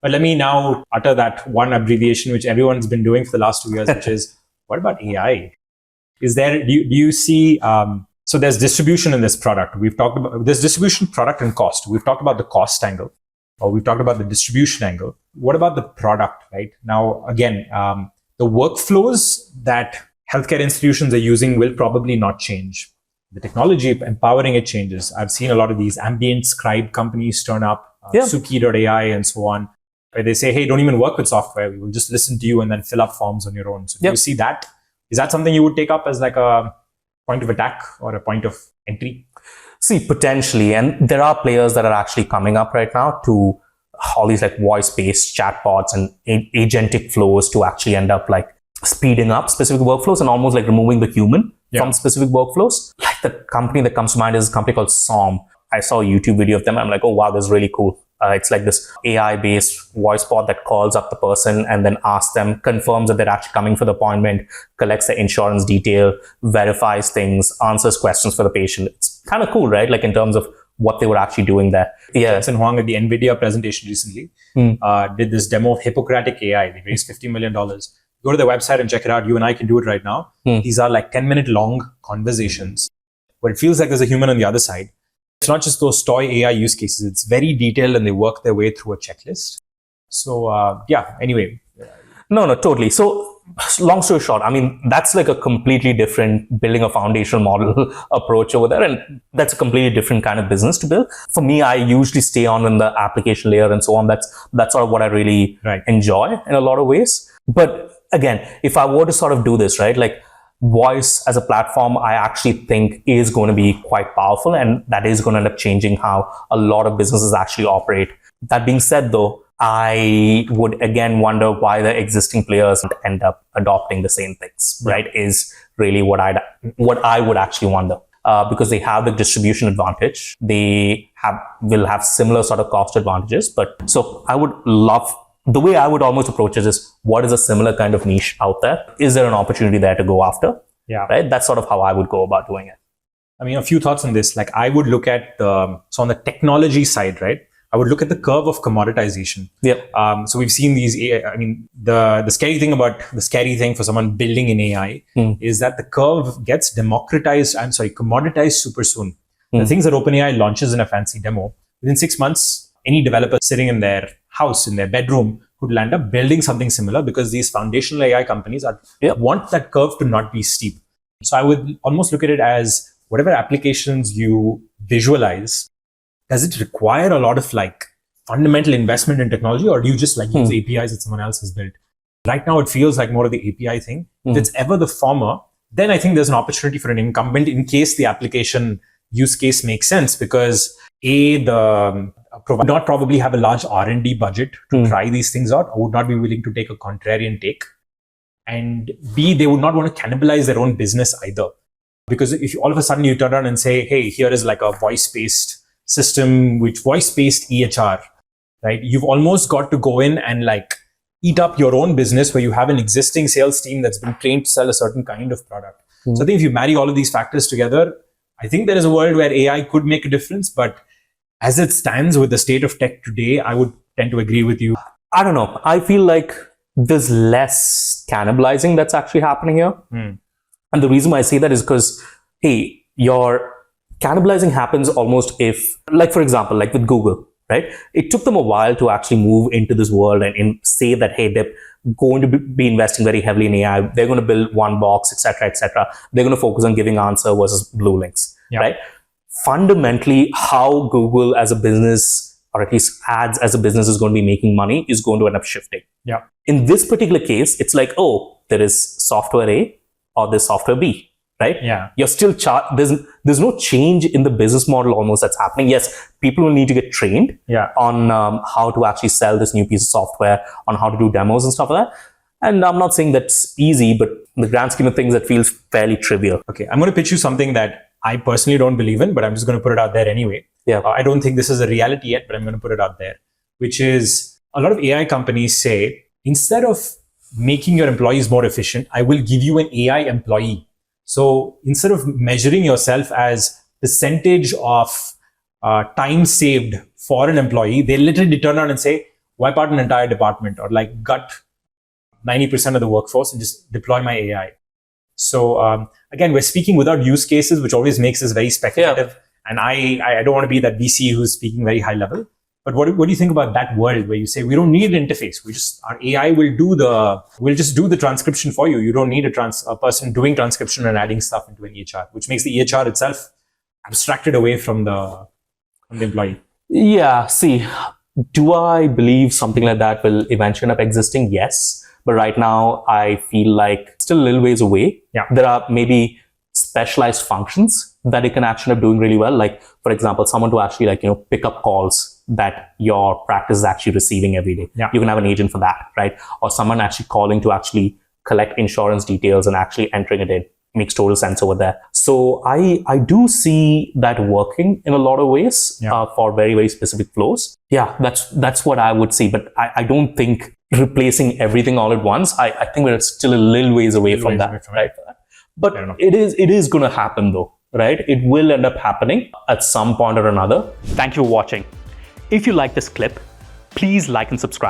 But let me now utter that one abbreviation which everyone's been doing for the last 2 years, which is, what about AI? Is there, do you see, so there's distribution in this product. We've talked about, there's distribution, product, and cost. We've talked about the cost angle, or we've talked about the distribution angle. What about the product, right? Now, again, the workflows that healthcare institutions are using will probably not change. The technology empowering it changes. I've seen a lot of these ambient scribe companies turn up, Suki.ai and so on, where they say, hey, don't even work with software. We will just listen to you and then fill up forms on your own. So do you see that? Is that something you would take up as like a point of attack or a point of entry? See, potentially. And there are players that are actually coming up right now to all these like voice-based chatbots and agentic flows to actually end up like speeding up specific workflows and almost like removing the human from specific workflows. Like the company that comes to mind is a company called Som. I saw a YouTube video of them. I'm like, oh, wow, this is really cool. It's like this AI-based voice bot that calls up the person and then asks them, confirms that they're actually coming for the appointment, collects the insurance detail, verifies things, answers questions for the patient. It's kind of cool, right? Like in terms of what they were actually doing there. Yeah. Jensen Huang at the NVIDIA presentation recently did this demo of Hippocratic AI. They raised $50 million. Go to their website and check it out. You and I can do it right now. These are like 10-minute long conversations where it feels like there's a human on the other side. It's not just those toy AI use cases. It's very detailed and they work their way through a checklist. So anyway. No, totally. So long story short, I mean, that's like a completely different building a foundational model approach over there. And that's a completely different kind of business to build. For me, I usually stay on in the application layer and so on. That's sort of what I really enjoy in a lot of ways. But again, if I were to sort of do this, right, like voice as a platform, I actually think is going to be quite powerful, and that is going to end up changing how a lot of businesses actually operate. That being said, though, I would again wonder why the existing players end up adopting the same things, right? Is really what I would actually wonder. Because they have the distribution advantage. They will have similar sort of cost advantages. But so I would love, the way I would almost approach it is, what is a similar kind of niche out there? Is there an opportunity there to go after? Yeah. Right? That's sort of how I would go about doing it. I mean, a few thoughts on this. Like I would look at so on the technology side, right? I would look at the curve of commoditization. Yeah. So we've seen these, I mean, the scary thing for someone building in AI is that the curve gets commoditized super soon. The things that OpenAI launches in a fancy demo, within 6 months, any developer sitting in their house, in their bedroom, could land up building something similar because these foundational AI companies want that curve to not be steep. So I would almost look at it as whatever applications you visualize, does it require a lot of like fundamental investment in technology, or do you just like use APIs that someone else has built? Right now, it feels like more of the API thing. If it's ever the former, then I think there's an opportunity for an incumbent in case the application use case makes sense, because the provider would not probably have a large R&D budget to try these things out, or would not be willing to take a contrarian take. And B, they would not want to cannibalize their own business either. Because if all of a sudden you turn around and say, hey, here is like a voice-based system, voice-based EHR, right? You've almost got to go in and like eat up your own business where you have an existing sales team that's been trained to sell a certain kind of product. So I think if you marry all of these factors together, I think there is a world where AI could make a difference. But as it stands with the state of tech today, I would tend to agree with you. I don't know. I feel like there's less cannibalizing that's actually happening here. And the reason why I say that is because, hey, your cannibalizing happens almost if, like, for example, like with Google, right? It took them a while to actually move into this world and say that, hey, they're going to be investing very heavily in AI. They're going to build one box, etc., etc. They're going to focus on giving answer versus blue links, right? Fundamentally, how Google as a business, or at least ads as a business, is going to be making money is going to end up shifting. In this particular case, it's like, oh, there is software A or there's software B. Right? You're still there's no change in the business model almost that's happening. Yes, people will need to get trained on how to actually sell this new piece of software, on how to do demos and stuff like that. And I'm not saying that's easy, but in the grand scheme of things, that feels fairly trivial. Okay, I'm going to pitch you something that I personally don't believe in, but I'm just going to put it out there anyway. I don't think this is a reality yet, but I'm going to put it out there, which is a lot of AI companies say, instead of making your employees more efficient, I will give you an AI employee. So instead of measuring yourself as percentage of time saved for an employee, they literally turn around and say, wipe out an entire department or like gut 90% of the workforce and just deploy my AI. So again, we're speaking without use cases, which always makes us very speculative. And I don't want to be that VC who's speaking very high level. But what do you think about that world where you say we don't need an interface? Our AI will just do the transcription for you. You don't need a person doing transcription and adding stuff into an EHR, which makes the EHR itself abstracted away from the employee. Yeah. See, do I believe something like that will eventually end up existing? Yes. But right now, I feel like still a little ways away. Yeah. There are maybe specialized functions that it can actually end up doing really well. Like, for example, someone to actually pick up calls that your practice is actually receiving every day. Yeah. You can have an agent for that, right? Or someone actually calling to actually collect insurance details and actually entering it in. Makes total sense over there. So I do see that working in a lot of ways for very, very specific flows. Yeah, that's what I would see. But I don't think replacing everything all at once. I think we're still a little ways away from that, right? But it is going to happen though, right? It will end up happening at some point or another. Thank you for watching. If you like this clip, please like and subscribe.